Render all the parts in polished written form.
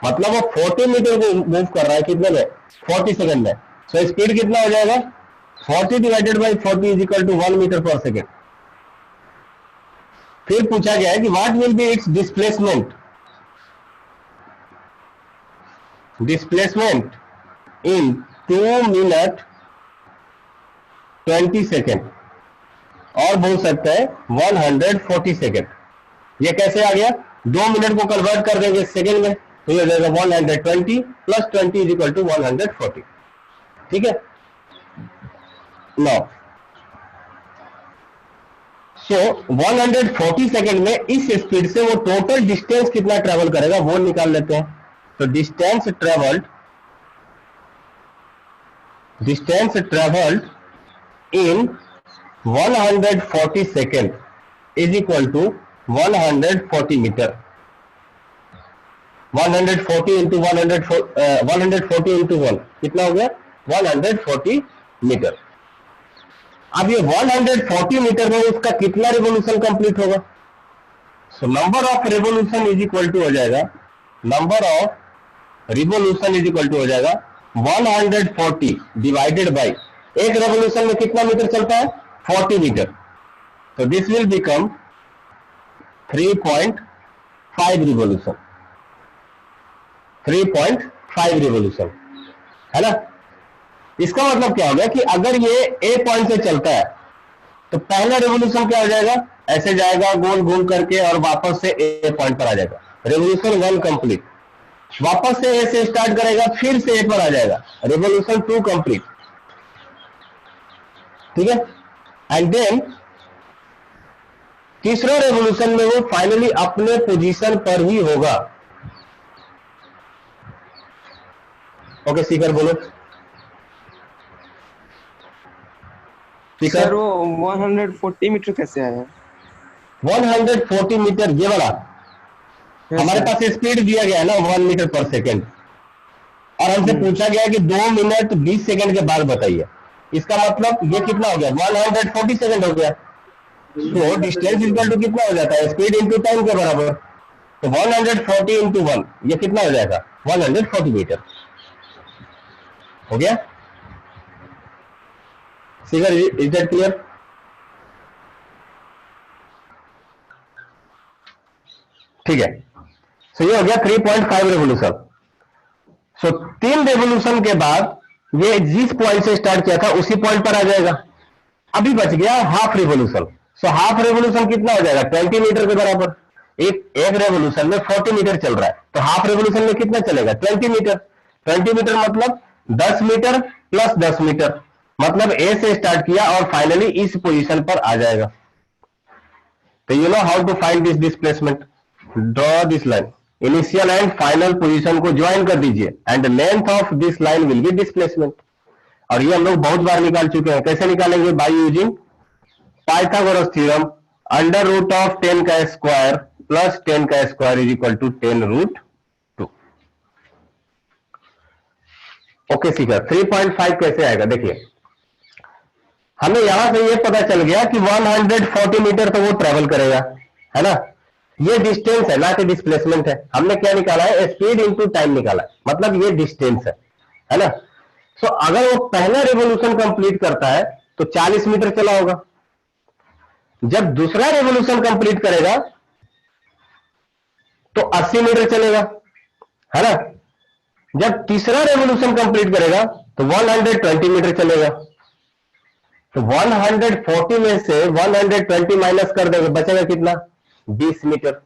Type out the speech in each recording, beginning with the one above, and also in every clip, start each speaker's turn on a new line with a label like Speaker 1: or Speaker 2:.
Speaker 1: मतलब वो 40 मीटर को मूव कर रहा है कितने में, 40 सेकंड में। सो स्पीड कितना हो जाएगा, 40 divided by 40 is equal to 1 metre per second. फिर पूछा गया है कि what will be its displacement, displacement in 2 minute 20 second, और बोल सकते हैं 140 सेकेंड। ये कैसे आ गया, 2 मिनट को कन्वर्ट कर देंगे सेकेंड में, तो ये हो जाएगा 120 प्लस 20 इज इक्वल टू 140। ठीक है, नाउ सो 140 सेकेंड में इस स्पीड से वो टोटल डिस्टेंस कितना ट्रेवल करेगा वो निकाल लेते हैं। तो distance travelled in 140 second is equal to 140 metre. 140 into 140 into 1 कितना हो गया, 140 मीटर। अब ये 140 मीटर में उसका कितना रिवोल्यूशन कंप्लीट होगा, so number of revolution is equal to हो जाएगा, number of revolution is equal to हो जाएगा 140 डिवाइडेड बाई, एक रेवोल्यूशन में कितना मीटर चलता है, 40 मीटर। तो this will become 3.5 revolution, 3.5 revolution, है ना। इसका मतलब क्या हो गया कि अगर ये ए पॉइंट से चलता है तो पहला रेवोल्यूशन क्या हो जाएगा, ऐसे जाएगा गोल घूम करके और वापस से ए पॉइंट पर आ जाएगा, रेवोल्यूशन 1 कंप्लीट। वापस से ए से स्टार्ट करेगा, फिर से ए पर आ जाएगा, रेवोल्यूशन 2 कंप्लीट। ठीक है, एंड देन तीसरा रेवोल्यूशन में वो फाइनली अपने पोजीशन पर ही होगा। ओके सीकर बोलो।
Speaker 2: सर वो 140 मीटर कैसे आया,
Speaker 1: 140 मीटर ये वाला, हमारे पास स्पीड दिया गया है ना 1 मीटर पर सेकेंड, और हमसे पूछा गया कि 2 मिनट 20 सेकेंड के बाद बताइए। इसका मतलब ये कितना हो गया, 140 सेकेंड हो गया। तो डिस्टेंस इक्वल टू कितना हो जाता है, स्पीड इंटू टाइम के बराबर। तो 140 इंटू 1 ये कितना हो जाएगा, 140 मीटर हो गया। Figure is that clear. ठीक है, सो ये हो गया 3.5 रेवोल्यूशन। सो 3 रेवोल्यूशन के बाद ये जिस पॉइंट से स्टार्ट किया था उसी पॉइंट पर आ जाएगा। अभी बच गया half revolution. So half revolution कितना हो जाएगा, 20 मीटर के बराबर। एक रेवोल्यूशन में 40 मीटर चल रहा है, तो हाफ रेवोल्यूशन में कितना चलेगा, 20 मीटर। 20 मीटर मतलब 10 मीटर प्लस 10 मीटर, मतलब ए से स्टार्ट किया और फाइनली इस पोजीशन पर आ जाएगा। तो you know how to find this displacement, draw this line, initial and final position को ज्वाइन कर दीजिए and length of this line will be displacement. और ये हम लोग बहुत बार निकाल चुके हैं। कैसे निकालेंगे, by using Pythagoras theorem, under root of 10 का स्क्वायर प्लस 10 का square is equal to 10 root 2। Okay सीखा। 3.5 कैसे आएगा, देखिए हमें यहां से ये पता चल गया कि 140 मीटर तो वो ट्रेवल करेगा, है ना। ये डिस्टेंस है ना कि डिस्प्लेसमेंट है। हमने क्या निकाला है, स्पीड इंटू टाइम निकाला है, मतलब ये डिस्टेंस है ना। सो अगर वो पहला रेवोल्यूशन कंप्लीट करता है तो 40 मीटर चला होगा। जब दूसरा रेवोल्यूशन कंप्लीट करेगा तो 80 मीटर चलेगा, है ना। जब तीसरा रेवोल्यूशन कंप्लीट करेगा तो 120 मीटर चलेगा। तो 140 में से 120 माइनस कर देंगे, बचेगा कितना, 20 मीटर।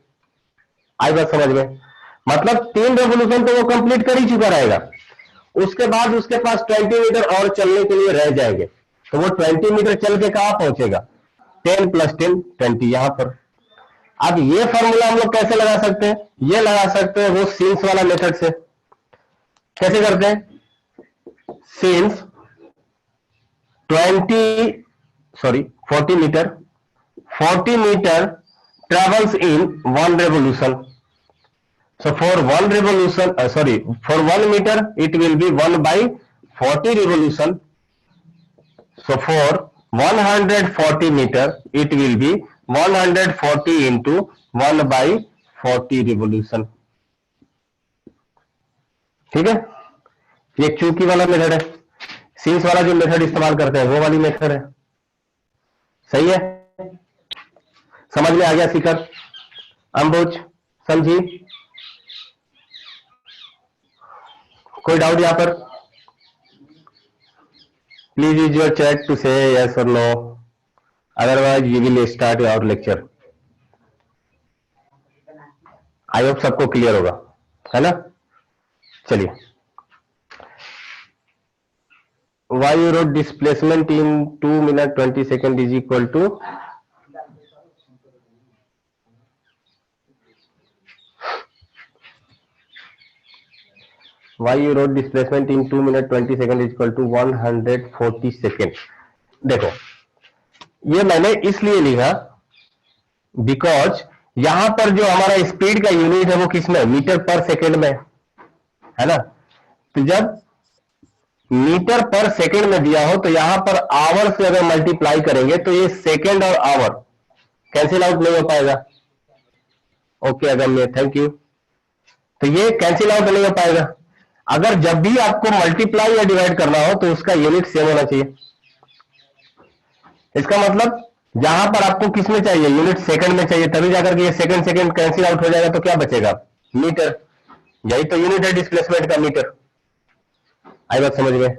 Speaker 1: आई बात समझ में, मतलब 3 रेवोल्यूशन तो वो कंप्लीट कर ही चुका रहेगा। उसके बाद उसके पास 20 मीटर और चलने के लिए रह जाएंगे। तो वो 20 मीटर चल के कहां पहुंचेगा, 10 प्लस 10 20 यहां पर। अब ये फॉर्मूला हम लोग कैसे लगा सकते हैं, ये लगा सकते हैं वो सिंस वाला मेथड से। कैसे करते हैं, since 40 metre, 40 metre travels in 1 revolution. So for 1 revolution, for 1 meter it will be 1 by 40 revolution. So for 140 meter it will be 140 into 1 by 40 revolution. ठीक है, ये चूकी वाला मेथड है। सिंस वाला जो मेथड इस्तेमाल करते हैं वो वाली मेथड है। सही है, समझ में आ गया सीकर? अंबुज, समझी? कोई डाउट यहां पर? Please use your chat to say yes और no, otherwise we will start our lecture. I hope सबको क्लियर होगा, है ना? चलिए, why you wrote displacement in 2 minute 20 second is equal to why you wrote displacement in 2 minute 20 second is equal to 140 second। देखो, ये मैंने इसलिए लिखा बिकॉज यहां पर जो हमारा स्पीड का यूनिट है वो किसमें, मीटर पर सेकेंड में, है ना? तो जब मीटर पर सेकेंड में दिया हो तो यहां पर आवर से अगर मल्टीप्लाई करेंगे तो ये सेकेंड और आवर कैंसिल आउट नहीं हो पाएगा। Okay Agamya, thank you. तो ये कैंसिल आउट नहीं हो पाएगा। अगर जब भी आपको मल्टीप्लाई या डिवाइड करना हो तो उसका यूनिट सेम होना चाहिए। इसका मतलब जहां पर आपको किस में चाहिए, यूनिट सेकंड में चाहिए, तभी जाकर के ये सेकंड सेकंड कैंसिल आउट हो जाएगा तो क्या बचेगा, मीटर। यही तो यूनिट है डिस्प्लेसमेंट का, मीटर। आई बात समझ में?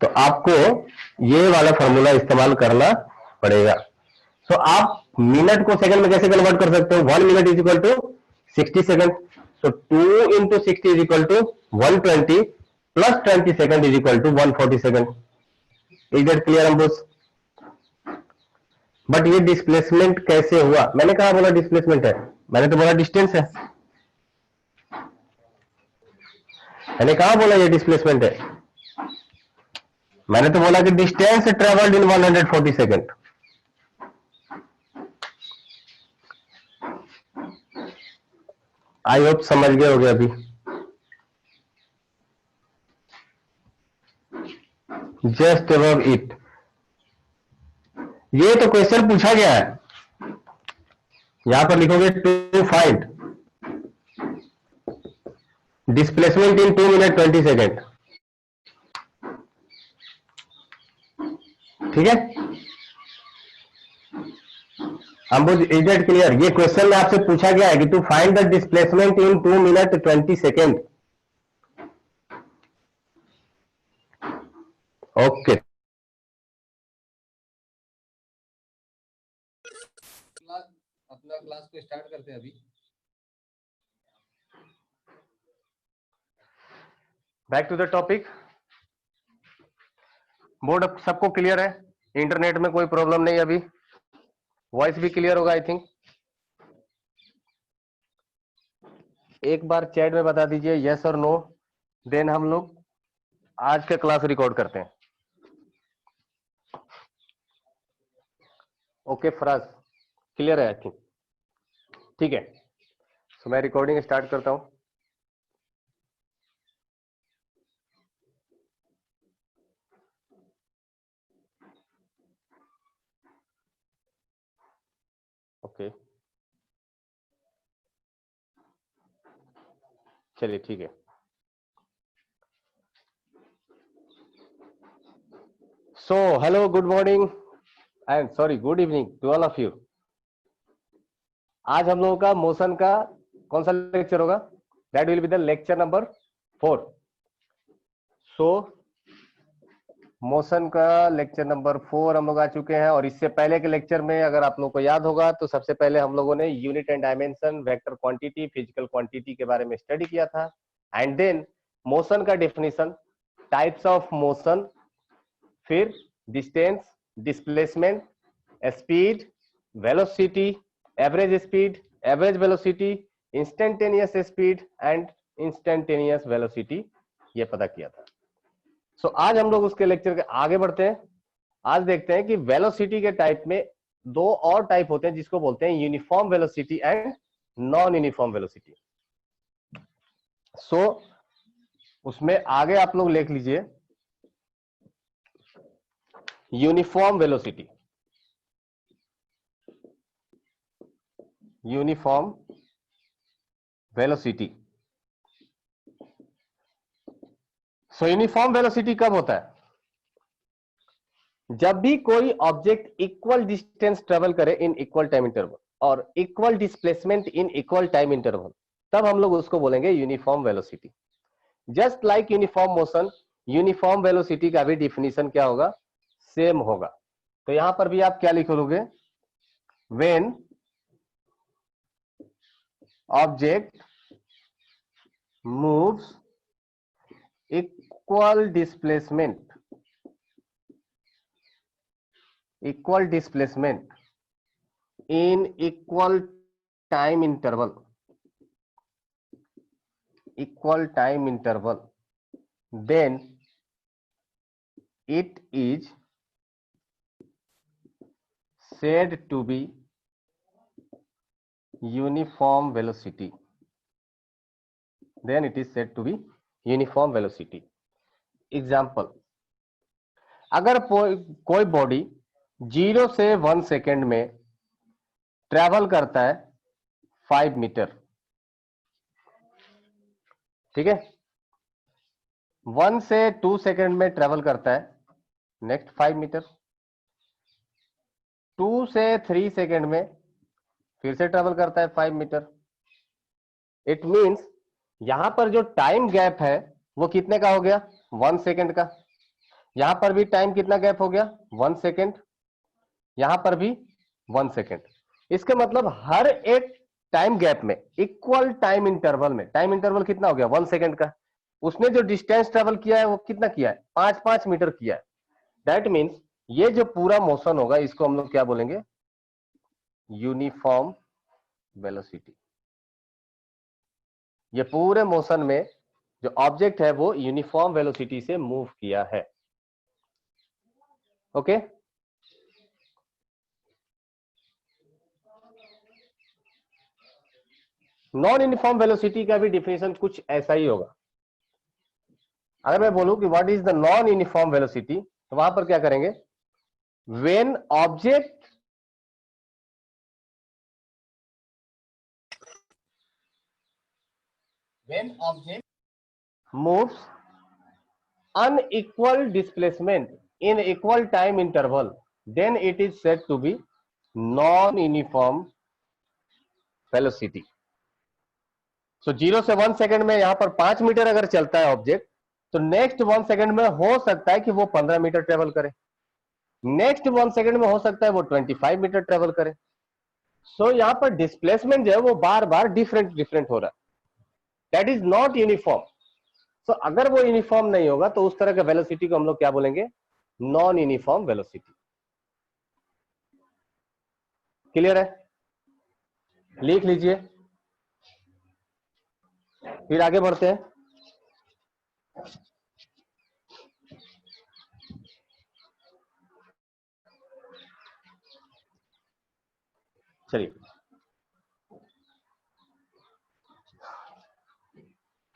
Speaker 1: तो आपको ये वाला फॉर्मूला इस्तेमाल करना पड़ेगा। तो आप मिनट को सेकंड में कैसे कन्वर्ट कर सकते हो, 1 minute is equal to 60 second. तो 2 into 60 is equal to 120 plus 20 second is equal to 140 second. Is that clear Ambuj? But ये डिस्प्लेसमेंट कैसे हुआ? मैंने कहा बोला डिस्प्लेसमेंट है? मैंने तो बोला डिस्टेंस है। मैंने कहा बोला ये डिस्प्लेसमेंट है? मैंने तो बोला कि distance travelled in 140 second. I hope समझ गए होगे अभी। जस्ट अबव इट, ये तो क्वेश्चन पूछा गया है। यहां पर लिखोगे to find displacement in 2 minute 20 second. ठीक है, अंबुज इज दैट क्लियर? ये क्वेश्चन में आपसे पूछा गया है कि to find the displacement in 2 minute 20 second. Okay,
Speaker 3: अपना क्लास को स्टार्ट करते हैं अभी।
Speaker 1: Back to the topic. Board अब सबको क्लियर है? इंटरनेट में कोई प्रॉब्लम नहीं अभी? वॉइस भी क्लियर होगा आई थिंक। एक बार चैट में बता दीजिए यस और नो, देन हम लोग आज के क्लास रिकॉर्ड करते हैं। ओके फराज, क्लियर है आई थिंक? ठीक है, तो मैं रिकॉर्डिंग स्टार्ट करता हूं। ओके चलिए ठीक है। So hello, good morning and sorry good evening to all of you. आज हम लोगों का मोशन का कौन सा लेक्चर होगा? That will be the lecture number 4। So motion का लेक्चर नंबर 4 हम लोग आ चुके हैं। और इससे पहले के लेक्चर में अगर आप लोगों को याद होगा तो सबसे पहले हम लोगों ने unit and dimension, vector quantity, physical quantity के बारे में स्टडी किया था। एंड देन मोशन का डेफिनेशन, टाइप्स ऑफ मोशन, फिर distance, displacement, speed, velocity, average speed, average velocity, instantaneous speed and instantaneous velocity, ये पता किया था। सो आज हम लोग उसके लेक्चर के आगे बढ़ते हैं। आज देखते हैं कि वेलोसिटी के टाइप में दो और टाइप होते हैं जिसको बोलते हैं uniform velocity and non uniform velocity. So उसमें आगे आप लोग लिख लीजिए uniform velocity. Uniform velocity so uniform velocity कब होता है? जब भी कोई ऑब्जेक्ट इक्वल डिस्टेंस ट्रेवल करे इन इक्वल टाइम इंटरवल और equal displacement in equal time interval, तब हम लोग उसको बोलेंगे uniform velocity. Just like uniform motion, uniform velocity का भी डिफिनीशन क्या होगा? सेम होगा। तो यहां पर भी आप क्या लिखोगे? When object moves equal displacement in equal time interval, then it is said to be uniform velocity. Example, अगर कोई बॉडी 0 से 1 सेकेंड में ट्रेवल करता है 5 मीटर, ठीक है, 1 से 2 सेकेंड में ट्रेवल करता है नेक्स्ट 5 मीटर, 2 से 3 सेकेंड में फिर से ट्रेवल करता है 5 मीटर। इट मींस यहां पर जो टाइम गैप है वो कितने का हो गया? 1 सेकेंड का। यहां पर भी टाइम कितना गैप हो गया? 1 सेकेंड। यहां पर भी 1 सेकेंड। इसके मतलब हर एक टाइम गैप में इक्वल टाइम इंटरवल में, टाइम इंटरवल कितना हो गया? 1 सेकेंड का। उसने जो डिस्टेंस ट्रेवल किया है वो कितना किया है? 5-5 मीटर किया है। दैट मीन्स ये जो पूरा मोशन होगा इसको हम लोग क्या बोलेंगे? Uniform velocity. ये पूरे मोशन में जो ऑब्जेक्ट है वो यूनिफॉर्म वेलोसिटी से मूव किया है। ओके, नॉन यूनिफॉर्म वेलोसिटी का भी डिफिनेशन कुछ ऐसा ही होगा। अगर मैं बोलूं कि what is the non uniform velocity, तो वहां पर क्या करेंगे? When object moves unequal displacement in equal time interval, then it is said to be non-uniform velocity. So 0 से 1 सेकेंड में यहां पर 5 मीटर अगर चलता है ऑब्जेक्ट, तो नेक्स्ट 1 सेकेंड में हो सकता है कि वो 15 मीटर ट्रेवल करे, नेक्स्ट 1 सेकेंड में हो सकता है वो 25 मीटर ट्रेवल करे। सो यहां पर डिस्प्लेसमेंट जो है वो बार बार डिफरेंट हो रहा है। That is not uniform. So अगर वो यूनिफॉर्म नहीं होगा तो उस तरह के वेलोसिटी को हम लोग क्या बोलेंगे? Non uniform velocity. क्लियर है? लिख लीजिए, फिर आगे बढ़ते हैं। चलिए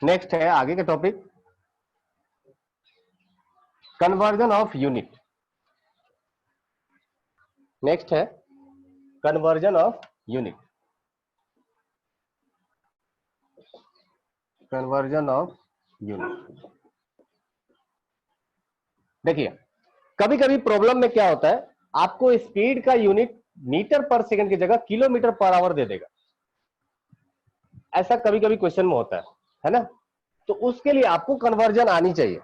Speaker 1: नेक्स्ट है आगे का topic, conversion of unit. Next है conversion of unit. Conversion of unit. देखिए कभी कभी प्रॉब्लम में क्या होता है, आपको स्पीड का यूनिट मीटर पर सेकंड की जगह किलोमीटर पर आवर दे देगा। ऐसा कभी कभी क्वेश्चन में होता है ना? तो उसके लिए आपको कन्वर्जन आनी चाहिए।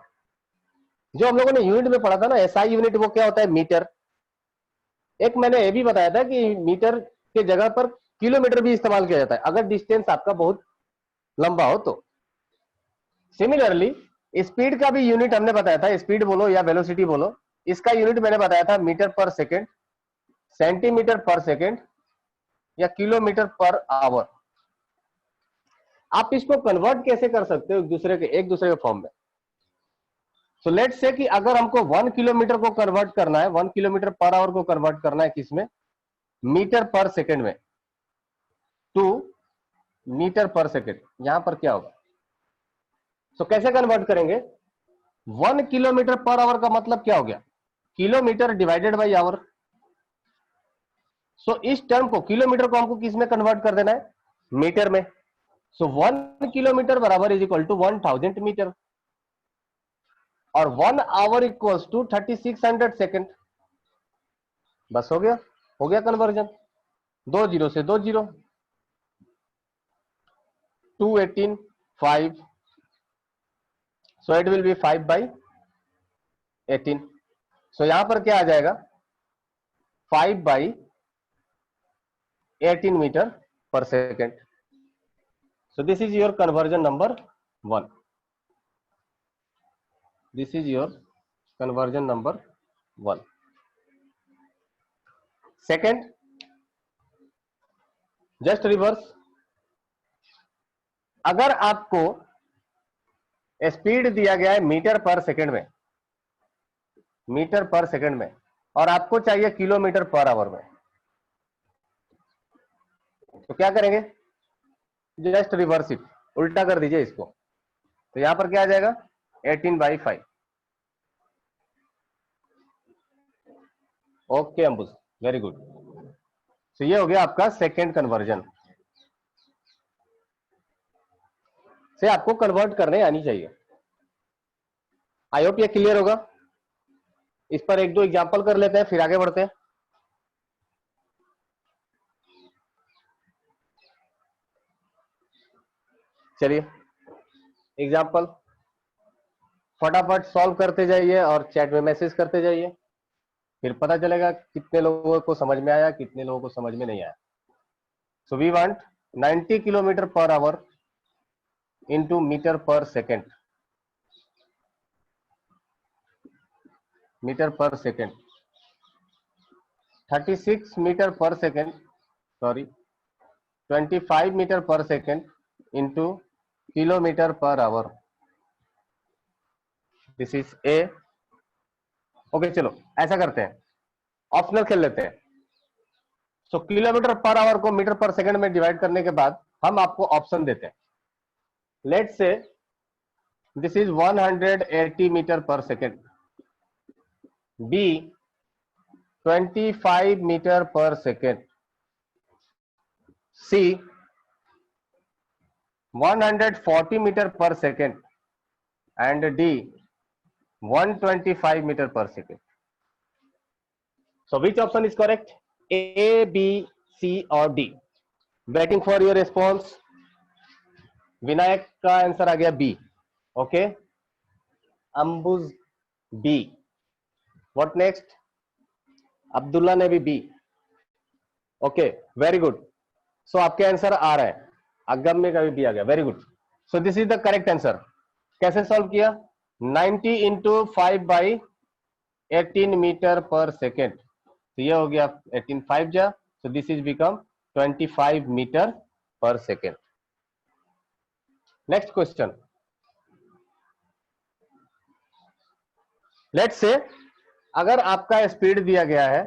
Speaker 1: जो हम लोगों ने यूनिट में पढ़ा था ना, एसआई यूनिट, वो क्या होता है? मीटर। एक मैंने ये भी बताया था कि मीटर के जगह पर किलोमीटर भी इस्तेमाल किया जाता है अगर डिस्टेंस आपका बहुत लंबा हो तो। सिमिलरली स्पीड का भी यूनिट हमने बताया था, स्पीड बोलो या वेलोसिटी बोलो, इसका यूनिट मैंने बताया था मीटर पर सेकेंड, सेंटीमीटर पर सेकेंड या किलोमीटर पर आवर। आप इसको कन्वर्ट कैसे कर सकते हो एक दूसरे के फॉर्म में? सो लेट्स से कि अगर हमको 1 किलोमीटर को कन्वर्ट करना है, 1 किलोमीटर पर आवर को कन्वर्ट करना है किसमें? मीटर पर सेकेंड में, टू मीटर पर सेकेंड। यहां पर क्या होगा? सो कैसे कन्वर्ट करेंगे? 1 किलोमीटर पर आवर का मतलब क्या हो गया? Kilometre divided by hour. So इस टर्म को, किलोमीटर को हमको किस में कन्वर्ट कर देना है? मीटर में। सो 1 किलोमीटर बराबर इज इक्वल टू 1000 मीटर। और 1 आवर इक्वल्स टू 3600 सेकेंड। बस हो गया कन्वर्जन। 2 जीरो से 2 zero, 2 18 5, so it will be 5/18। सो यहां पर क्या आ जाएगा, 5/18 metre per second. So this is your conversion number 1। This is your conversion number 1। Second, just reverse. अगर आपको स्पीड दिया गया है मीटर पर सेकेंड में, मीटर पर सेकेंड में, और आपको चाहिए किलोमीटर पर आवर में, तो क्या करेंगे, जस्ट रिवर्स इट, उल्टा कर दीजिए इसको। तो यहां पर क्या आ जाएगा, 18/5। ओके अंबुज, वेरी गुड। तो ये हो गया आपका सेकेंड कन्वर्जन। से आपको कन्वर्ट करने आनी चाहिए। आई होप ये क्लियर होगा। इस पर एक दो एग्जांपल कर लेते हैं, फिर आगे बढ़ते हैं। चलिए एग्जांपल फटाफट सॉल्व करते जाइए और चैट में मैसेज करते जाइए, फिर पता चलेगा कितने लोगों को समझ में आया, कितने लोगों को समझ में नहीं आया। So we want 90 kilometre per hour into meter per second, meter per second, 36 meter per second, sorry 25 meter per second into kilometer per hour. This is A. Okay चलो ऐसा करते हैं, ऑप्शनल खेल लेते हैं। सो किलोमीटर पर आवर को metre per second में divide करने के बाद हम आपको ऑप्शन देते हैं। Let's say this is 180 metre per second, B 25 metre per second, C 140 metre per second and D 125 metre per second. So which option is correct, A, B, C और D? Waiting for your response. Vinayak का answer आ गया B। Okay Ambuj B। What next, Abdullah ने भी B। Okay very good. So आपके answer आ रहे हैं, अगम्य का भी B आ गया, very good. So this is the correct answer. कैसे सॉल्व किया, 90 इंटू 5/18 मीटर पर सेकेंड। तो ये हो गया 18 5 जा, so this is become 25 metre per second. Next question, let's say अगर आपका स्पीड दिया गया है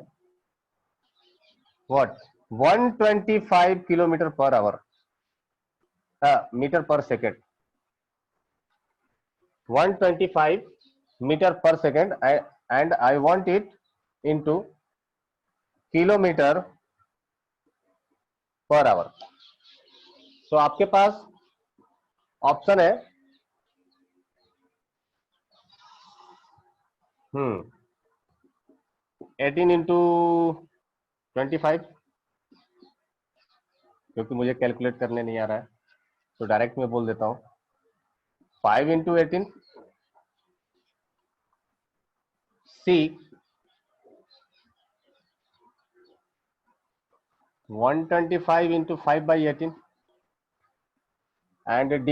Speaker 1: what 125 kilometre per hour, metre per second, 125 metre per second and I want it into kilometre per hour. So आपके पास option है 18 into 25, क्योंकि मुझे कैलकुलेट करने नहीं आ रहा है तो डायरेक्ट में बोल देता हूं 5 into 18, C 125 into 5/18 and D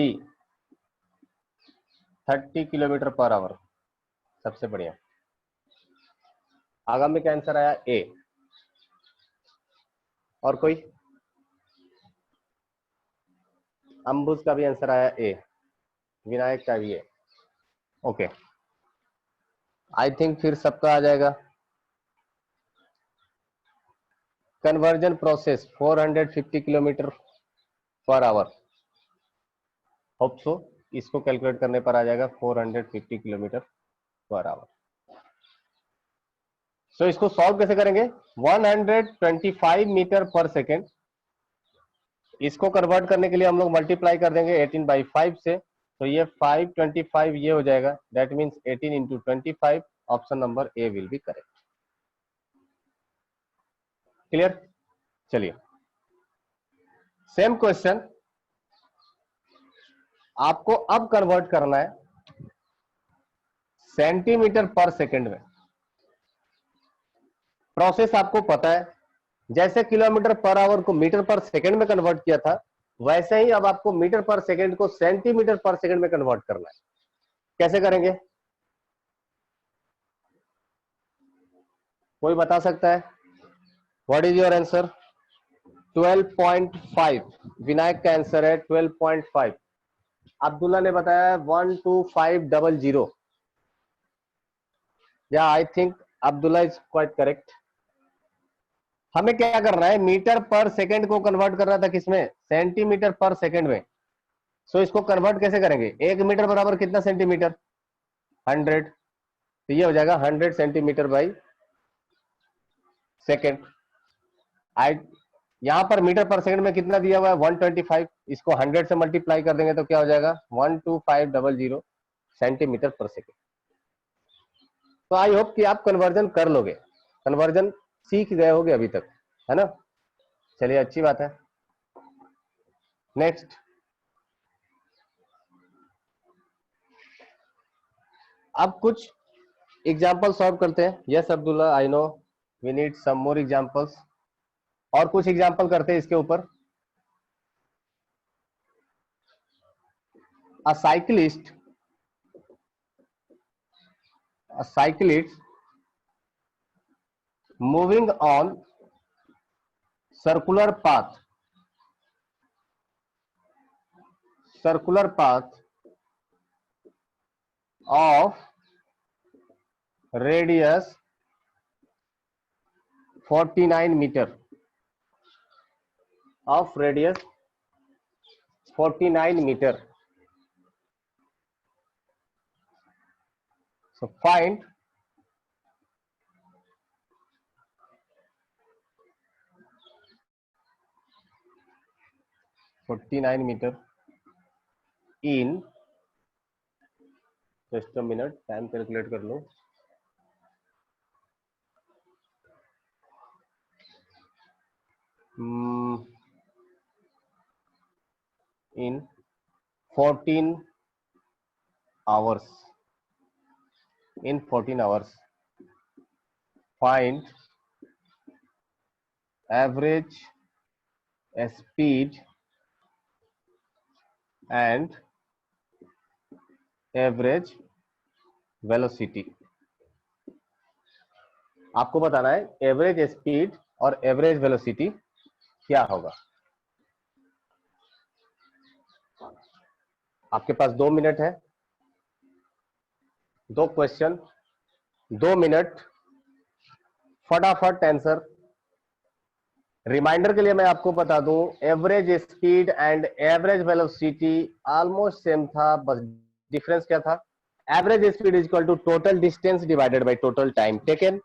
Speaker 1: 30 kilometre per our. सबसे बढ़िया, आगामी का आंसर आया A। और कोई, अंबुज का भी आंसर आया A, विनायक का भी A। ओके आई थिंक फिर सबका आ जाएगा। Conversion process 450 kilometre per hour, hope सो इसको कैलकुलेट करने पर आ जाएगा 450 किलोमीटर पर आवर। सो इसको सॉल्व कैसे करेंगे, 125 मीटर पर सेकेंड, इसको कन्वर्ट करने के लिए हम लोग मल्टीप्लाई कर देंगे 18/5 से, तो ये 525 ये हो जाएगा, that means 18 into 25, option number A will be correct. Clear? चलिए सेम क्वेश्चन आपको अब कन्वर्ट करना है सेंटीमीटर पर सेकंड में। प्रोसेस आपको पता है, जैसे किलोमीटर पर आवर को मीटर पर सेकंड में कन्वर्ट किया था, वैसे ही अब आपको मीटर पर सेकंड को सेंटीमीटर पर सेकंड में कन्वर्ट करना है। कैसे करेंगे? कोई बता सकता है? What is your answer? 12.5। Vinayak का आंसर है 12.5। अब्दुल्ला ने बताया 12500। या I think Abdullah is quite correct. हमें क्या करना है, मीटर पर सेकंड को कन्वर्ट करना था किसमें? सेंटीमीटर पर सेकंड में। सो इसको कन्वर्ट कैसे करेंगे? 1 मीटर बराबर कितना सेंटीमीटर? 100। तो ये हो जाएगा 100 सेंटीमीटर बाई सेकेंड। आई यहां पर मीटर पर सेकंड में कितना दिया हुआ है? 125। इसको 100 से मल्टीप्लाई कर देंगे तो क्या हो जाएगा? 12500 सेंटीमीटर पर सेकेंड। तो आई होप कि आप कन्वर्जन कर लोगे, कन्वर्जन सीख गए होगे अभी तक, है ना? चलिए अच्छी बात है। नेक्स्ट, अब कुछ एग्जाम्पल सॉल्व करते हैं। Yes Abdullah, I know we need some more examples. और कुछ एग्जाम्पल करते हैं इसके ऊपर। A cyclist moving on circular path of radius 49 meter, so find meter in, just a minute, time calculate कर लो। in 14 hours, find average speed and average velocity। आपको बताना है एवरेज स्पीड और एवरेज वेलोसिटी क्या होगा। आपके पास 2 मिनट है, 2 क्वेश्चन, 2 मिनट, फटाफट आंसर। रिमाइंडर के लिए मैं आपको बता दूं, average speed and average velocity almost same था, बस डिफरेंस क्या था? Average speed is equal to total distance divided by total time taken,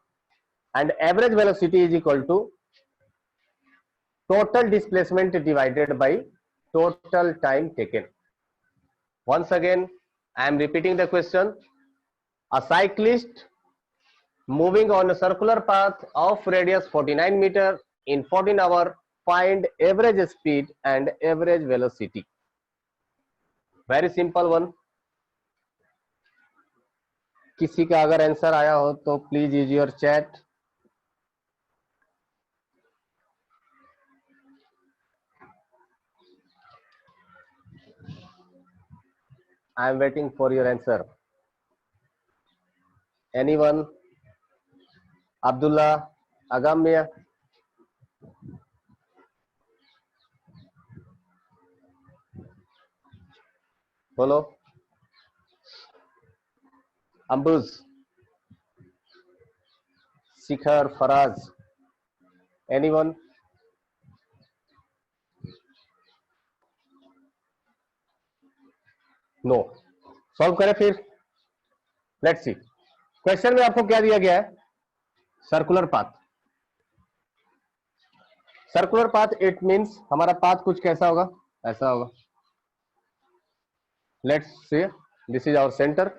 Speaker 1: and average velocity is equal to total displacement divided by total time taken. Once again, I am repeating the question. A cyclist moving on a circular path of radius 49 meter in 14 hours, find average speed and average velocity. Very simple one. किसी का अगर answer आया हो तो please use your chat. I am waiting for your answer. Anyone? Abdullah, Agamya? बोलो। अम्बुज, शिखर, Faraz? Anyone? No. Solve करें फिर। Let's see. Question में आपको क्या दिया गया है? Circular path. Circular path it means हमारा पाथ कुछ कैसा होगा? ऐसा होगा। Let's see, this is our centre.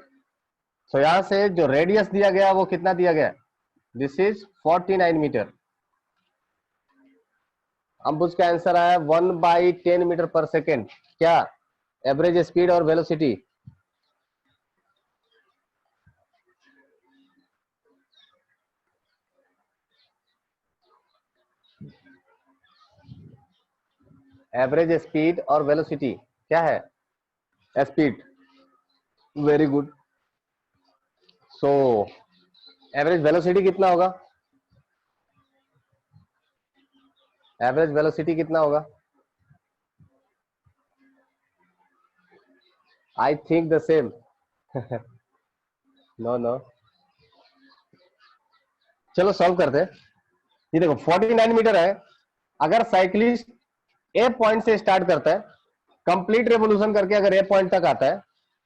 Speaker 1: So यहां से जो रेडियस दिया गया वो कितना दिया गया, दिस इज 49 मीटर। अब उसका आंसर आया 1/10 मीटर पर सेकेंड। क्या एवरेज स्पीड और वेलोसिटी? एवरेज स्पीड और वेलोसिटी क्या है? Speed, very good. So average velocity कितना होगा? एवरेज वेलोसिटी कितना होगा? I think the same. No no, चलो सॉल्व करते हैं। ये देखो 49 मीटर है। अगर साइकिलिस्ट ए पॉइंट से स्टार्ट करता है, कंप्लीट रेवोल्यूशन करके अगर ए पॉइंट तक आता है,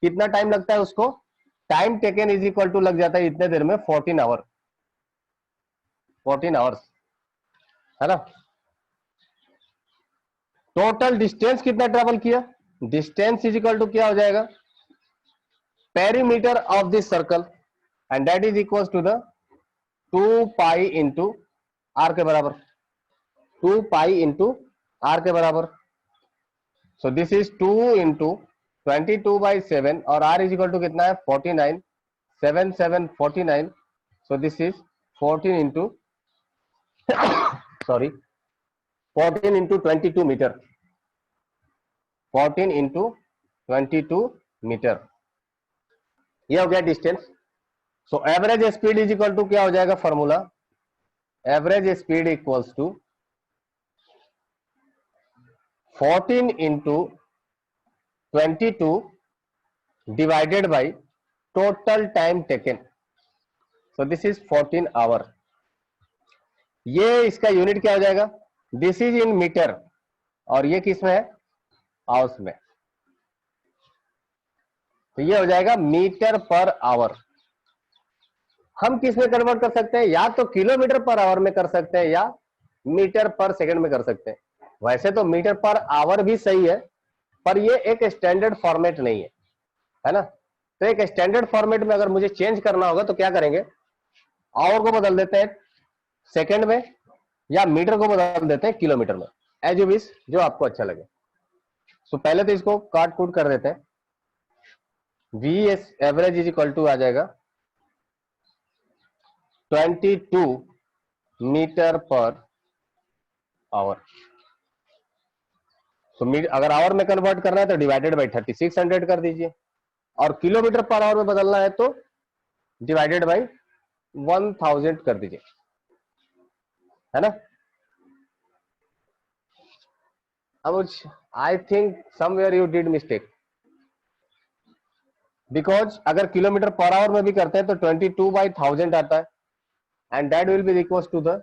Speaker 1: कितना टाइम लगता है उसको? Time taken is equal to लग जाता है इतने देर में 14 आवर, 14 आवर्स, है ना। टोटल डिस्टेंस कितना ट्रेवल किया? डिस्टेंस इज इक्वल टू क्या हो जाएगा? Perimeter of this circle, and that is equal to the 2 pi into r के बराबर, 2 पाई इंटू आर के बराबर। सो दिस इज 2 इंटू 22/7 और आर इज इक्वल टू कितना है? 49, 7 7 49। So this is 14 into sorry 14 into 22 metre, 14 into 22 metre. ये हो गया distance. So average speed is equal to क्या हो जाएगा formula? Average speed equals to 14 into 22 divided by total time taken. So this is 14 hour. ये इसका unit क्या हो जाएगा? दिस इज इन मीटर और ये किस में है? आवर्स में। तो ये हो जाएगा मीटर पर आवर। हम किस में कन्वर्ट कर सकते हैं? या तो किलोमीटर पर आवर में कर सकते हैं या मीटर पर सेकंड में कर सकते हैं। वैसे तो मीटर पर आवर भी सही है, पर ये एक स्टैंडर्ड फॉर्मेट नहीं है, है ना। तो एक स्टैंडर्ड फॉर्मेट में अगर मुझे चेंज करना होगा तो क्या करेंगे? आवर को बदल देते हैं सेकंड में, या मीटर को बदल देते हैं किलोमीटर में, एज यू विश, जो आपको अच्छा लगे। तो पहले तो इसको काट कूट कर देते हैं। V s average is equal to आ जाएगा 22 मीटर पर आवर। तो अगर आवर में कन्वर्ट करना है तो डिवाइडेड बाई 3600 कर दीजिए, और किलोमीटर पर आवर में बदलना है तो डिवाइडेड बाई 1000 कर दीजिए, है ना। अब I think somewhere you did mistake, because अगर किलोमीटर पर आवर में भी करते हैं तो 22/1000 आता है, and that will be equal to the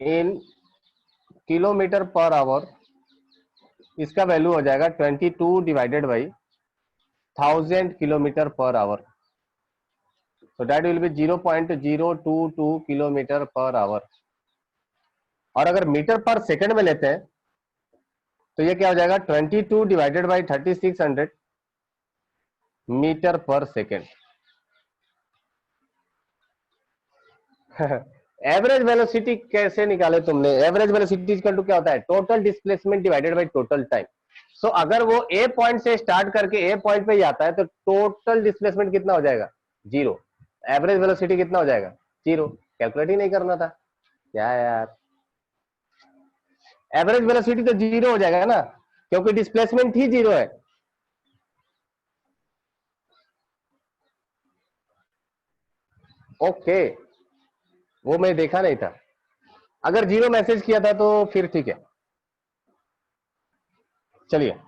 Speaker 1: in kilometre per hour, इसका वैल्यू हो जाएगा 22 divided by 1000 kilometre per hour. So that will be 0.022 kilometre per hour. और अगर मीटर पर सेकंड में लेते हैं तो ये क्या हो जाएगा? 22 divided by 3600 metre per second. Average velocity कैसे निकाले तुमने? एवरेज वेलोसिटी क्या होता है? Total displacement divided by total time. So अगर वो ए पॉइंट से स्टार्ट करके ए पॉइंट पे ही आता है तो टोटल डिस्प्लेसमेंट कितना हो जाएगा? 0। एवरेज वेलोसिटी कितना हो जाएगा? 0। कैलकुलेट ही नहीं करना था क्या यार। एवरेज वेलोसिटी तो 0 हो जाएगा ना, क्योंकि डिस्प्लेसमेंट ही 0 है। ओके, वो मैं देखा नहीं था। अगर 0 मैसेज किया था तो फिर ठीक है। चलिए,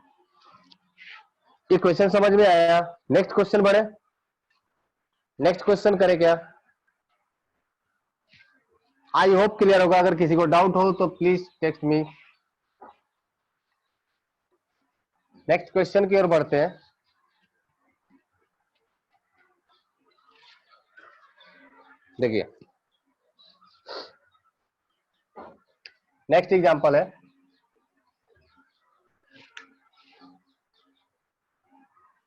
Speaker 1: ये क्वेश्चन समझ में आया। नेक्स्ट क्वेश्चन बढ़े। नेक्स्ट क्वेश्चन करें क्या? आई होप क्लियर होगा। अगर किसी को डाउट हो तो please text me. Next question की ओर बढ़ते हैं। देखिए, नेक्स्ट एग्जांपल है,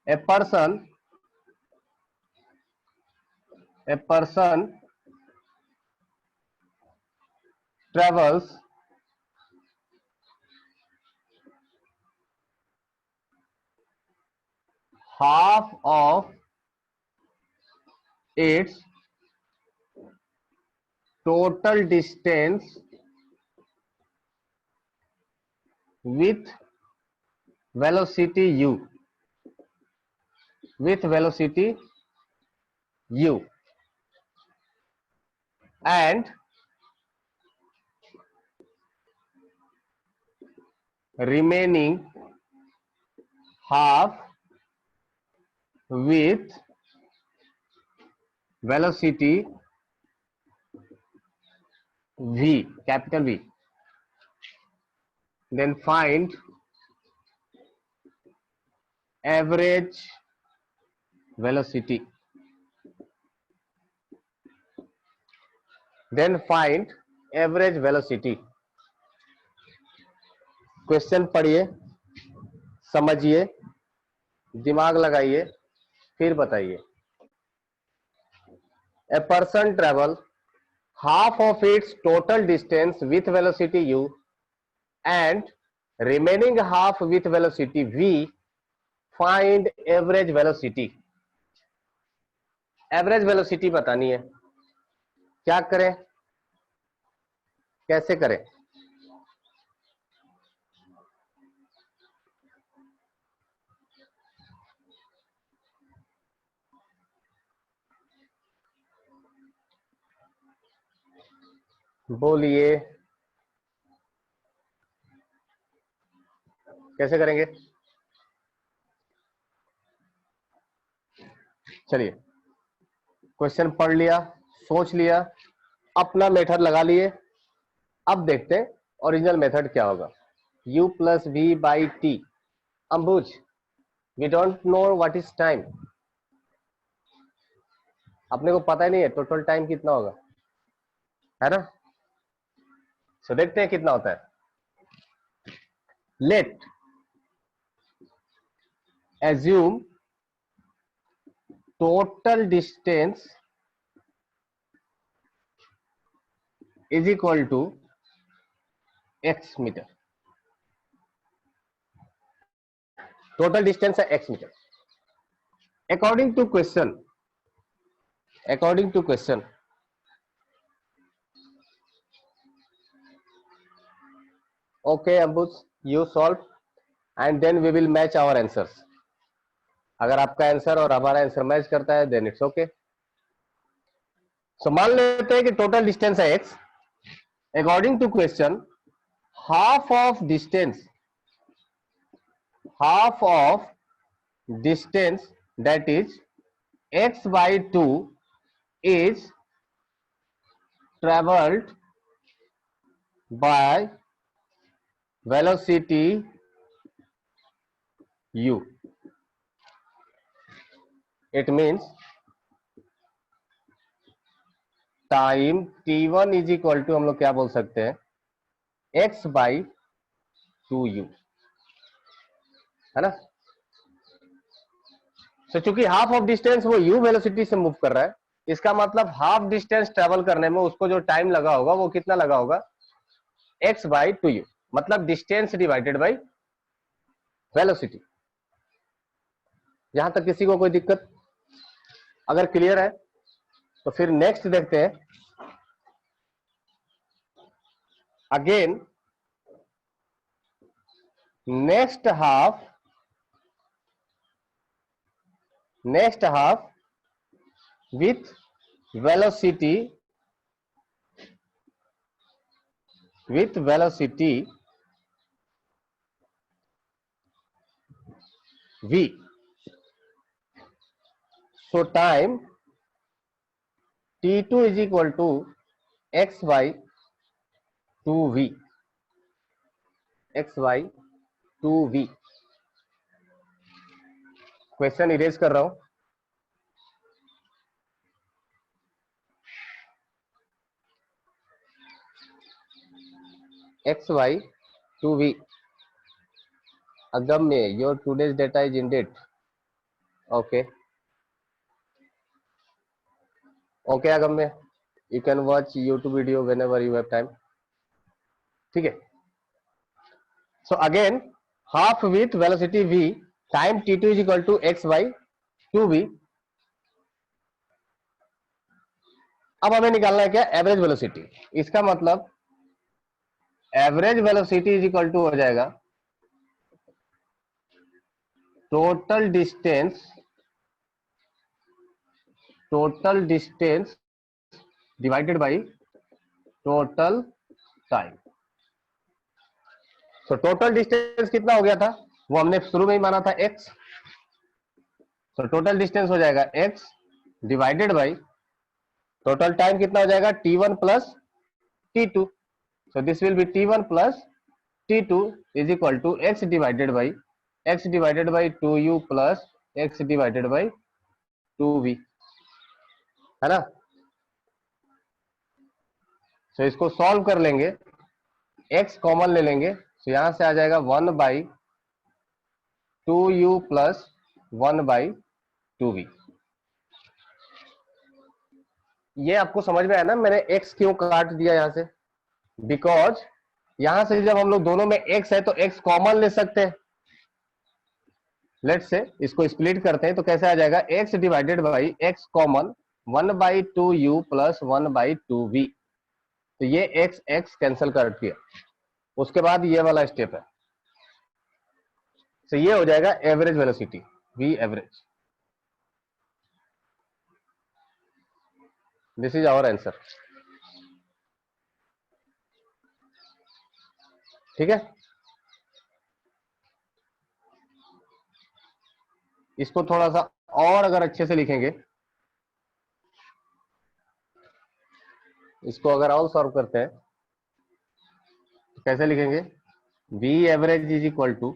Speaker 1: a person travels half of its total distance with velocity u, and remaining half with velocity v, capital V. Then find average velocity. Question पढ़िए, समझिए, दिमाग लगाइए, फिर बताइए. A person travel half of its total distance with velocity u and remaining half with velocity v. Find average velocity. Average velocity बतानी है. क्या करें, कैसे करें? बोलिए, कैसे करेंगे? चलिए, क्वेश्चन पढ़ लिया, सोच लिया, अपना मेथड लगा लिए. अब देखते हैं ओरिजिनल मेथड क्या होगा. u plus v by t. Ambuj, we don't know what is time. अपने को पता ही नहीं है टोटल टाइम कितना होगा, है ना? सो देखते हैं कितना होता है. Let assume total distance is equal to x metre. Total distance है x metre. According to question okay Ambus, you solve and then we will match our answers. अगर आपका आंसर और हमारा आंसर मैच करता है then it's okay. सो मान लेते हैं कि टोटल डिस्टेंस है x. According to question half of distance that is x by 2 is traveled by velocity u. It means time t1 is equal to हम लोग क्या बोल सकते हैं, x बाई 2u, है ना? तो चूंकि हाफ ऑफ डिस्टेंस वो u वेलोसिटी से मूव कर रहा है, इसका मतलब हाफ डिस्टेंस ट्रेवल करने में उसको जो टाइम लगा होगा वो कितना लगा होगा, x बाई 2u. मतलब डिस्टेंस डिवाइडेड बाई वेलोसिटी. यहां तक किसी को कोई दिक्कत? अगर क्लियर है तो फिर नेक्स्ट देखते हैं. Again next half with velocity v. So time t2 is equal to x by 2v. Question erase कर रहा हूं. x by 2v. Agamya, your today's data is in date. Okay okay Agamya, you can watch YouTube video whenever you have time. ठीक है, so again half with velocity v time t2 is equal to x by 2v। अब हमें निकालना है क्या, average velocity. इसका मतलब average velocity is equal to हो जाएगा total distance divided by total time. तो टोटल डिस्टेंस कितना हो गया था, वो हमने शुरू में ही माना था x। तो टोटल डिस्टेंस हो जाएगा x divided by total time कितना हो जाएगा t1 plus t2। So this will be t1 plus t2 is equal to x divided by 2u plus x divided by 2v, है ना। सो इसको सॉल्व कर लेंगे, x कॉमन ले लेंगे, तो यहां से आ जाएगा 1 by 2u plus 1 by 2v। ये आपको समझ में आया ना, मैंने x क्यों काट दिया यहां से, बिकॉज यहां से जब हम लोग दोनों में x है तो x कॉमन ले सकते हैं। लेट्स से इसको स्प्लिट करते हैं तो कैसे आ जाएगा, x divided by x common 1 by 2u plus 1 by 2v। तो ये x कैंसिल कर दिया, उसके बाद ये वाला स्टेप है। तो ये हो जाएगा average velocity v average. This is our answer. ठीक है, इसको थोड़ा सा और अगर अच्छे से लिखेंगे, इसको अगर और सॉल्व करते हैं तो कैसे लिखेंगे, v average is equal to,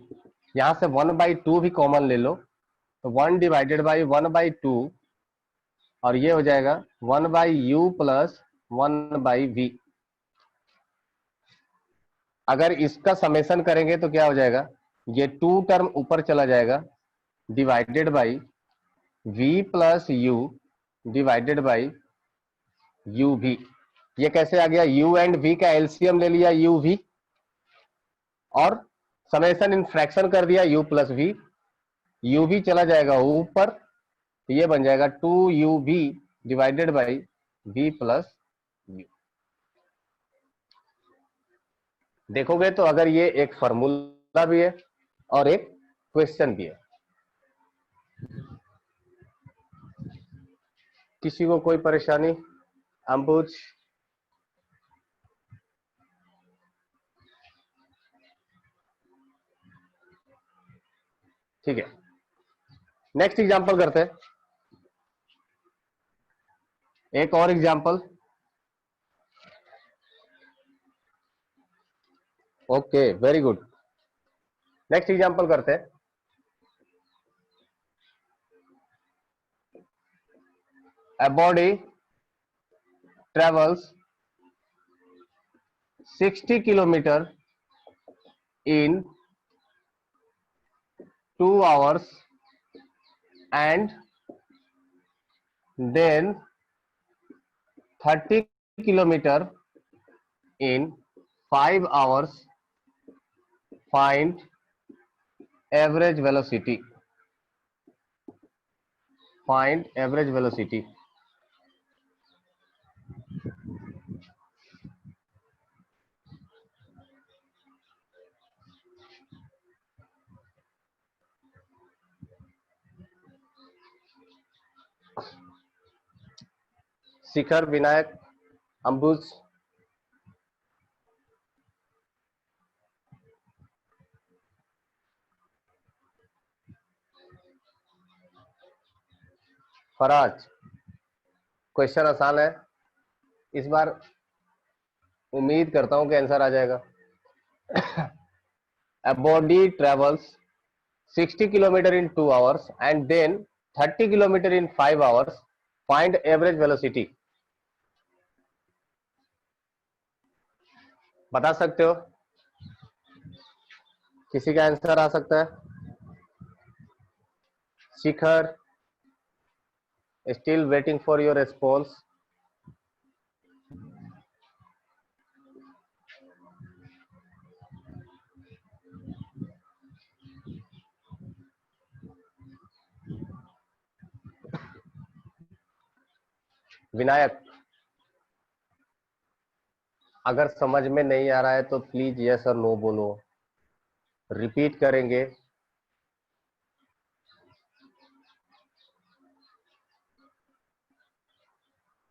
Speaker 1: यहां से 1 बाई 2 भी कॉमन ले लो, तो 1 डिवाइडेड बाई 1 बाई 2, और ये हो जाएगा 1 by u plus 1 by v। अगर इसका समेशन करेंगे तो क्या हो जाएगा, ये 2 टर्म ऊपर चला जाएगा, divided by v plus u divided by u v। ये कैसे आ गया, u एंड v का एलसीएम ले लिया u v, और समेशन इन फ्रैक्शन कर दिया u plus v, u v चला जाएगा ऊपर, तो ये बन जाएगा 2uv divided by v plus u। देखोगे तो अगर ये एक फॉर्मूला भी है और एक क्वेश्चन भी है। किसी को कोई परेशानी, अंबुज? ठीक है, नेक्स्ट एग्जांपल करते हैं, एक और example. Okay very good, next example करते हैं। A body travels 60 kilometer in 2 hours and then 30 kilometer in 5 hours. Find average velocity. Find average velocity. Shikhar, Vinayak, Ambuj? Faraz, question आसान है, इस बार उम्मीद करता हूं कि आंसर आ जाएगा। A body travels 60 kilometer in 2 hours and then 30 kilometer in 5 hours. Find average velocity. बता सकते हो, किसी का आंसर आ सकता है? शिखर, Still waiting for your response. Vinayak, अगर समझ में नहीं आ रहा है तो प्लीज यस और नो बोलो, रिपीट करेंगे।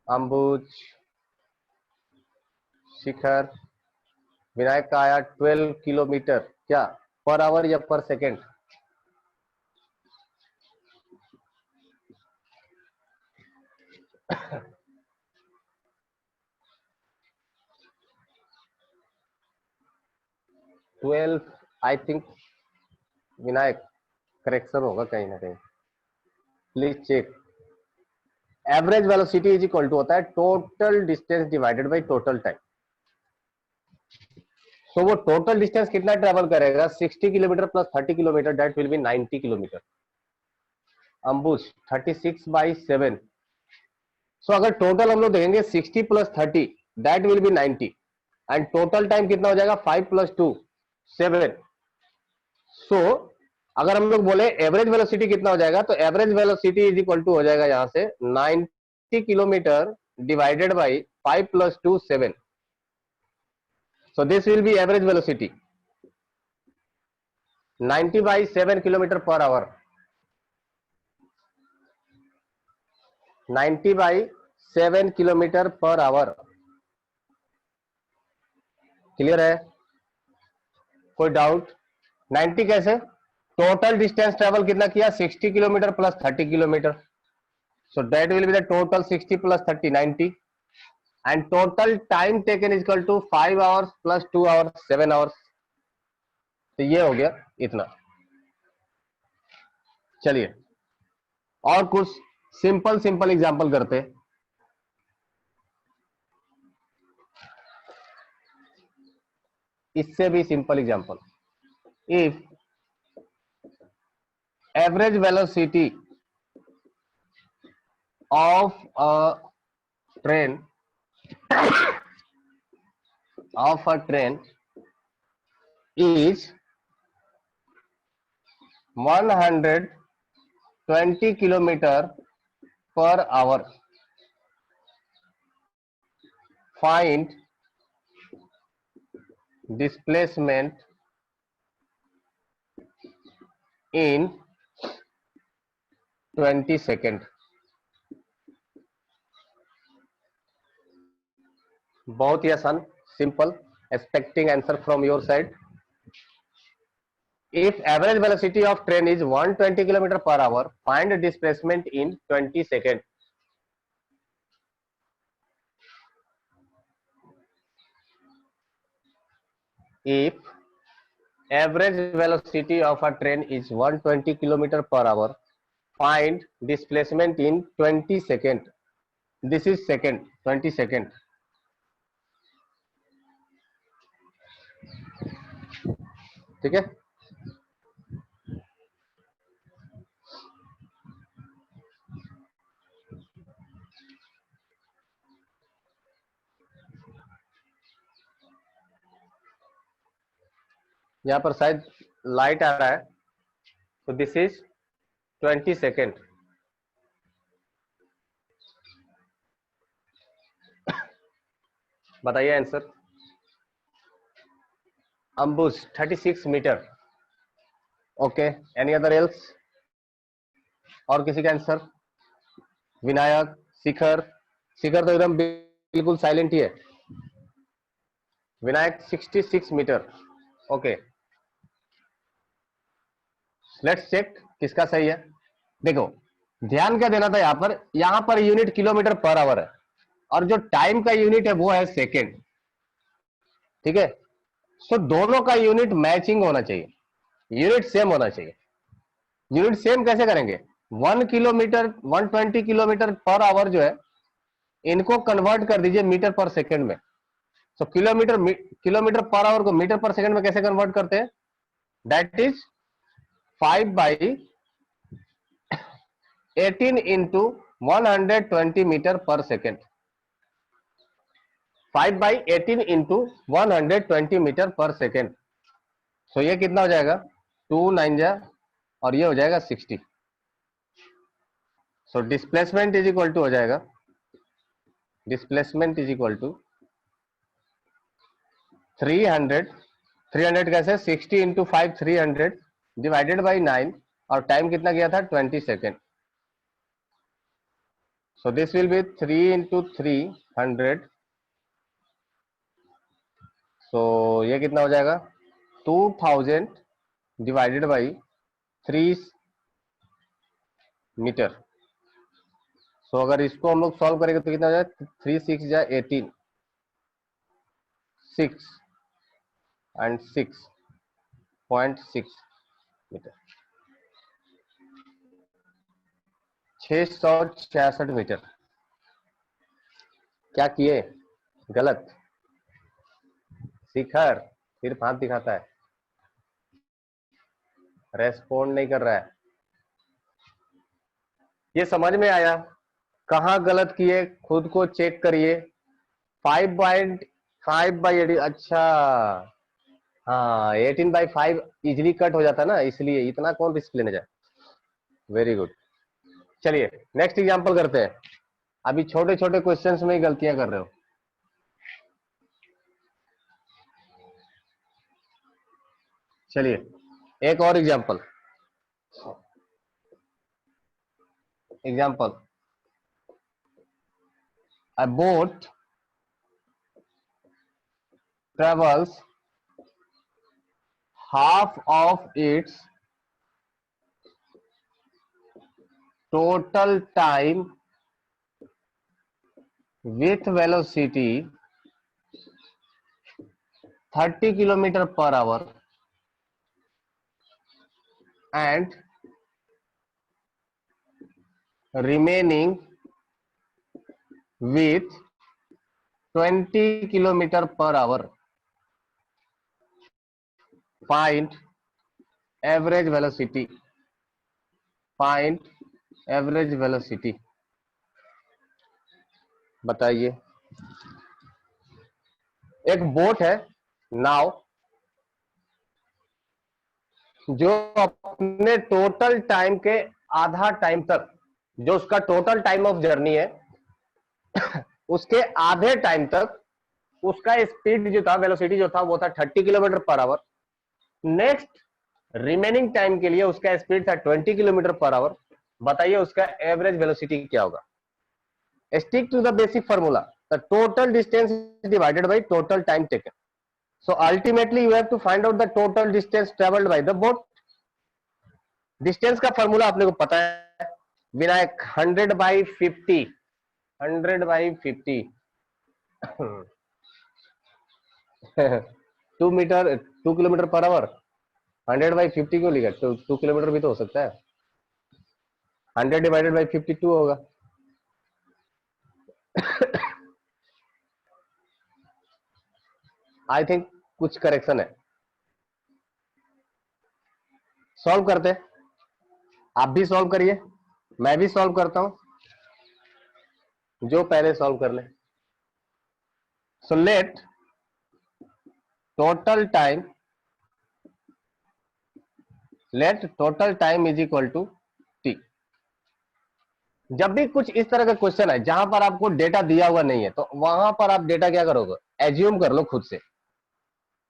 Speaker 1: अंबुज, शिखर, विनायक का आया 12 किलोमीटर, क्या पर आवर या per second? I think Vinayak correction होगा कहीं ना कहीं, please check. Average velocity is equal to होता है total distance divided by total time. So वो टोटल डिस्टेंस कितना ट्रेवल करेगा? 60 kilometre plus 30 kilometre, that will be 90 kilometre. Ambuj 36/7। So अगर टोटल हम लोग देखेंगे 60 plus 30 that will be 90 and total time कितना हो जाएगा? 5 + 2 7। सो अगर हम लोग बोले एवरेज वेलोसिटी कितना हो जाएगा, तो average velocity is equal to हो जाएगा यहां से 90 kilometre divided by 5 + 2 7। So this will be average velocity 90/7 kilometre per hour. 90/7 kilometre per hour. Clear है? कोई डाउट? 90 कैसे? टोटल डिस्टेंस ट्रेवल कितना किया? 60 kilometre plus 30 kilometre. So that will be the total 60 + 30 90 and total time taken is equal to 5 hours plus 2 hours 7 hours. तो ये हो गया इतना। चलिए और कुछ सिंपल सिंपल एग्जांपल करते हैं। इससे भी simple example, if average velocity of a train is 120 kilometer per hour, find displacement in 20 seconds। बहुत ही आसान, simple, expecting answer from your side. If average velocity of train is 120 km per hour, find displacement in 20 seconds. If average velocity of a train is 120 km per hour, find displacement in 20 seconds. This is second, 20 seconds. ठीक है? यहां पर शायद light आ रहा है, तो this is 20 second. बताइए answer. Ambuj 36 metre. Okay, any other else? और किसी का आंसर? विनायक, शिखर, शिखर तो एकदम बिल्कुल साइलेंट ही है। Vinayak 66 metre. Okay, let's check किसका सही है। देखो ध्यान क्या देना था, यहां per unit kilometre per our है और जो टाइम का यूनिट है वो है सेकेंड। ठीक है? सो दोनों का यूनिट मैचिंग होना चाहिए, यूनिट सेम होना चाहिए। यूनिट सेम कैसे करेंगे? 1 किलोमीटर 120 किलोमीटर पर आवर जो है, इनको कन्वर्ट कर दीजिए मीटर पर सेकेंड में। सो किलोमीटर पर आवर को मीटर पर सेकेंड में कैसे कन्वर्ट करते हैं? That is 5/18 into 120 metre per second, 5/18 into 120 metre per second. सो ये कितना हो जाएगा, 2 9 जा, और ये हो जाएगा 60। So displacement is equal to हो जाएगा, डिस्प्लेसमेंट इज इक्वल टू 300 कैसे, 60 इंटू 5 300 डिवाइडेड बाई 9, और टाइम कितना गया था 20 second. So this will B 3 into 300। सो ये कितना हो जाएगा 2000 डिवाइडेड बाई 3 मीटर। सो अगर इसको हम लोग सॉल्व करेंगे तो कितना हो जाएगा, 3 6 जा 18, 6 एंड 6.6 मीटर, 666 मीटर। क्या किए, गलत। शिखर सिर्फ हाथ दिखाता है, रेस्पॉन्ड नहीं कर रहा है। ये समझ में आया, कहाँ गलत किए खुद को चेक करिए। 5/5/18, अच्छा हाँ 18/5 इजिली कट हो जाता ना, इसलिए इतना कौन रिस्क लेने जाए। Very good. चलिए नेक्स्ट एग्जांपल करते हैं। अभी छोटे छोटे क्वेश्चंस में ही गलतियां कर रहे हो। चलिए एक और example. A boat travels half of its total time with velocity 30 kilometer per hour and remaining with 20 kilometer per hour. Find average velocity. Find average velocity. बताइए। एक बोट है, नाव, जो अपने टोटल टाइम के आधा टाइम तक, जो उसका टोटल टाइम ऑफ जर्नी है उसके आधे टाइम तक उसका स्पीड जो था, वेलोसिटी जो था वो था 30 kilometre per our. Next remaining time के लिए उसका स्पीड था 20 किलोमीटर पर आवर। बताइए उसका एवरेज वेलोसिटी क्या होगा। Stick to the basic formula, the total distance divided by total time taken. So ultimately you have to find out the total distance travelled by the boat. Distance का formula अपने को पता है Vinayak, 100/50, 100/50 2 metre 2 kilometre per hour. 100/50 क्यों लिखा, 2 kilometre भी तो हो सकता है। 100 डिवाइडेड बाई 52 होगा। आई थिंक कुछ करेक्शन है। सॉल्व करते हैं, आप भी सॉल्व करिए, मैं भी सॉल्व करता हूं, जो पहले सॉल्व कर ले। So let total time is equal to t. जब भी कुछ इस तरह का क्वेश्चन है जहां पर आपको डेटा दिया हुआ नहीं है, तो वहां पर आप डेटा क्या करोगे, एज्यूम कर लो खुद से।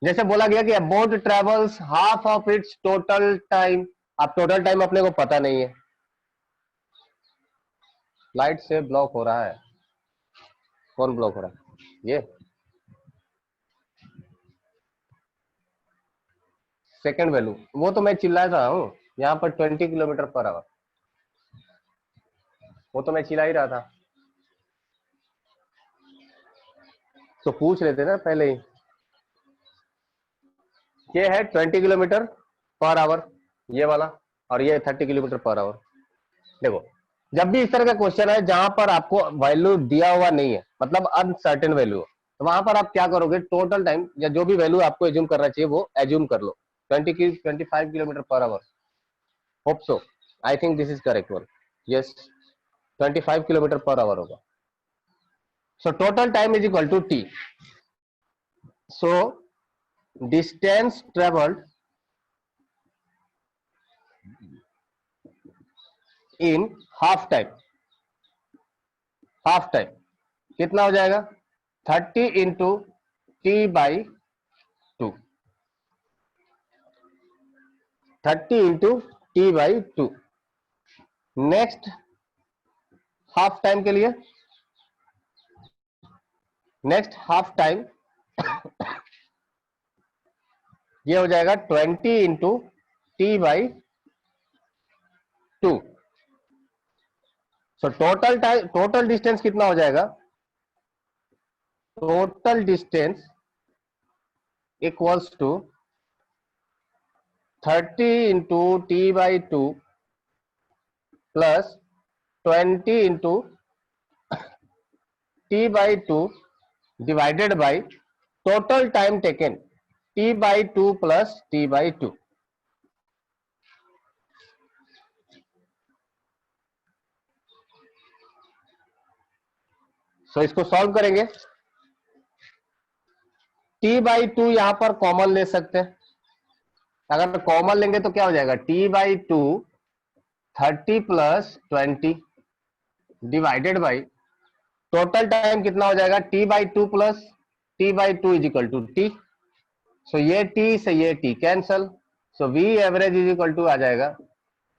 Speaker 1: जैसे बोला गया कि अ boat travels half of its total time. अब टोटल टाइम अपने को पता नहीं है। लाइट से ब्लॉक हो रहा है, कौन ब्लॉक हो रहा है, ये सेकंड वैल्यू, वो तो मैं चिल्ला रहा हूं। यहाँ पर 20 किलोमीटर पर आवर, वो तो मैं चिल्ला ही रहा था। तो पूछ लेते ना पहले ही। ये है 20 किलोमीटर पर आवर ये वाला, और ये 30 किलोमीटर पर आवर। देखो जब भी इस तरह का क्वेश्चन है जहां पर आपको वैल्यू दिया हुआ नहीं है, मतलब अनसर्टेन वैल्यू, तो वहां पर आप क्या करोगे, टोटल टाइम या जो भी वैल्यू आपको एज्यूम करना चाहिए वो एज्यूम कर लो। 25 kilometre per hour. Hope so, I think this is correct one. Yes 25 kilometre per hour होगा। So total time is equal to t. So distance travelled in half time, half time कितना हो जाएगा? 30 into t by 2, 30 into t by 2। Next half time के लिए, next half time ये हो जाएगा 20 into t by 2। So total time, total distance कितना हो जाएगा? Total distance equals to 30 into t by 2 plus 20 into t by 2 divided by total time taken t by 2 plus t by 2। सो इसको solve करेंगे। T by 2 यहां पर common ले सकते हैं। अगर कॉमन लेंगे तो क्या हो जाएगा? T by 2 30 plus 20 divided by total time कितना हो जाएगा? T by 2 plus t by 2 is equal to t. So ये टी से ये t cancel. So v average is equal to आ जाएगा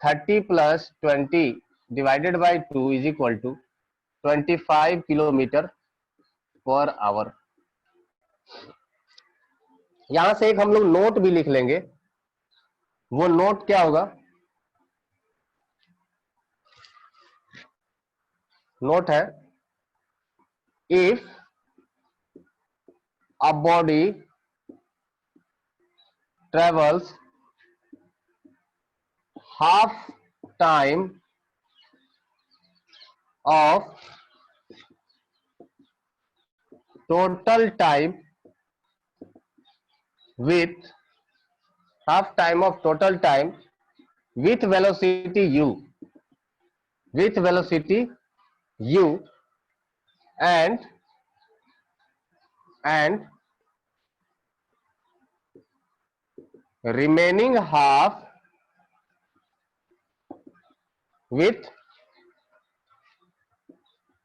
Speaker 1: 30 plus 20 divided by 2 is equal to 25 kilometre per hour. यहां से एक हम लोग नोट भी लिख लेंगे। वो नोट क्या होगा? नोट है, if a body travels half time of total time with half time of total time with velocity u, with velocity u and remaining half with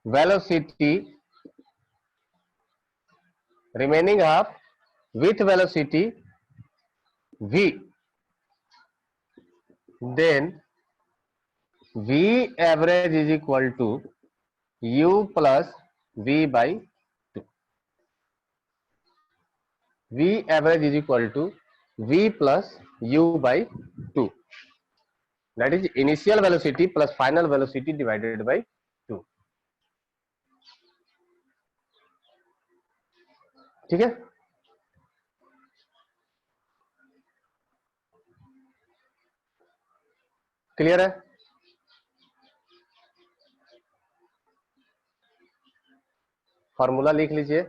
Speaker 1: velocity, remaining half with velocity v, then v average is equal to u plus v by 2. v average is equal to v plus u by 2, that is initial velocity plus final velocity divided by 2. ठीक है? Clear है? Formula लिख लीजिए।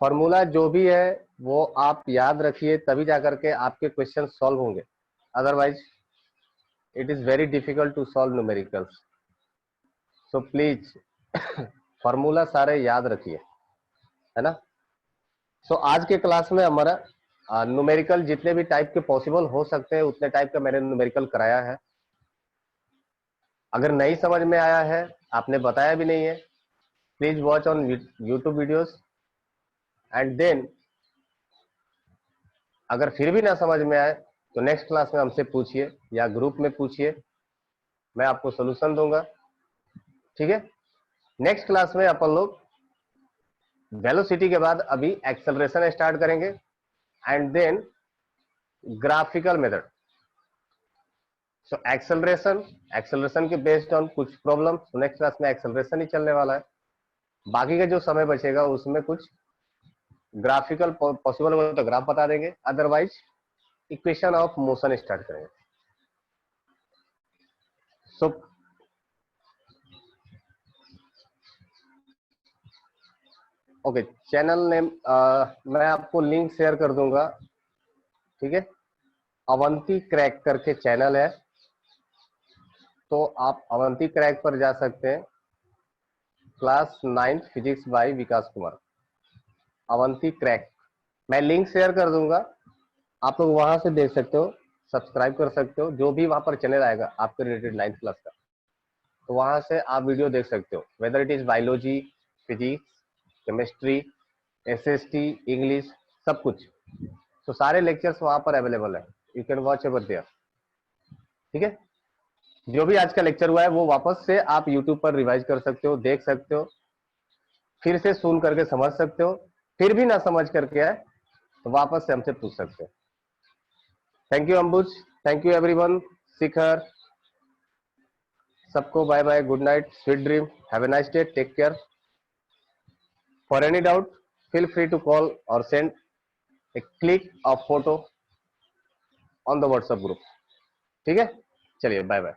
Speaker 1: Formula जो भी है वो आप याद रखिए, तभी जाकर के आपके क्वेश्चन सॉल्व होंगे। Otherwise it is very difficult to solve numericals. So please formula सारे याद रखिए, है ना? सो आज के क्लास में हमारा न्यूमेरिकल जितने भी टाइप के पॉसिबल हो सकते हैं उतने टाइप का मैंने न्यूमेरिकल कराया है। अगर नहीं समझ में आया है, आपने बताया भी नहीं है, please watch on YouTube videos and then अगर फिर भी ना समझ में आए तो नेक्स्ट क्लास में हमसे पूछिए या ग्रुप में पूछिए, मैं आपको सोल्यूशन दूंगा। ठीक है? नेक्स्ट क्लास में अपन लोग वेलोसिटी के बाद अभी एक्सेलरेशन स्टार्ट करेंगे and then graphical method. So acceleration के बेस्ड ऑन कुछ प्रॉब्लम, नेक्स्ट क्लास में एक्सेलरेशन ही चलने वाला है। बाकी का जो समय बचेगा उसमें कुछ ग्राफिकल पॉसिबल हो तो ग्राफ बता देंगे, otherwise equation of motion start करेंगे। सो ओके, चैनल नेम मैं आपको लिंक शेयर कर दूंगा। ठीक है? अवंती क्रैक करके चैनल है,
Speaker 4: तो आप अवंती क्रैक पर जा सकते हैं, क्लास 9 फिजिक्स बाय विकास कुमार, अवंती क्रैक। मैं लिंक शेयर कर दूंगा, आप लोग वहां से देख सकते हो, सब्सक्राइब कर सकते हो। जो भी वहां पर चैनल आएगा आपके रिलेटेड 9th क्लास का, तो वहां से आप वीडियो देख सकते हो, whether it is biology, physics, chemistry, SST, English, सब कुछ। तो सारे लेक्चर्स वहां पर अवेलेबल है, you can watch ever there. ठीक है, जो भी आज का लेक्चर हुआ है वो वापस से आप यूट्यूब पर रिवाइज कर सकते हो, देख सकते हो, फिर से सुन करके समझ सकते हो। फिर भी ना समझ करके आए तो वापस से हमसे पूछ सकते हो। Thank you Ambuj, thank you everyone, Shikhar, सबको bye bye, good night, sweet dream, have a nice day, take care. For any doubt feel free to call or send a click of photo on the WhatsApp group। ठीक है, चलिए bye bye.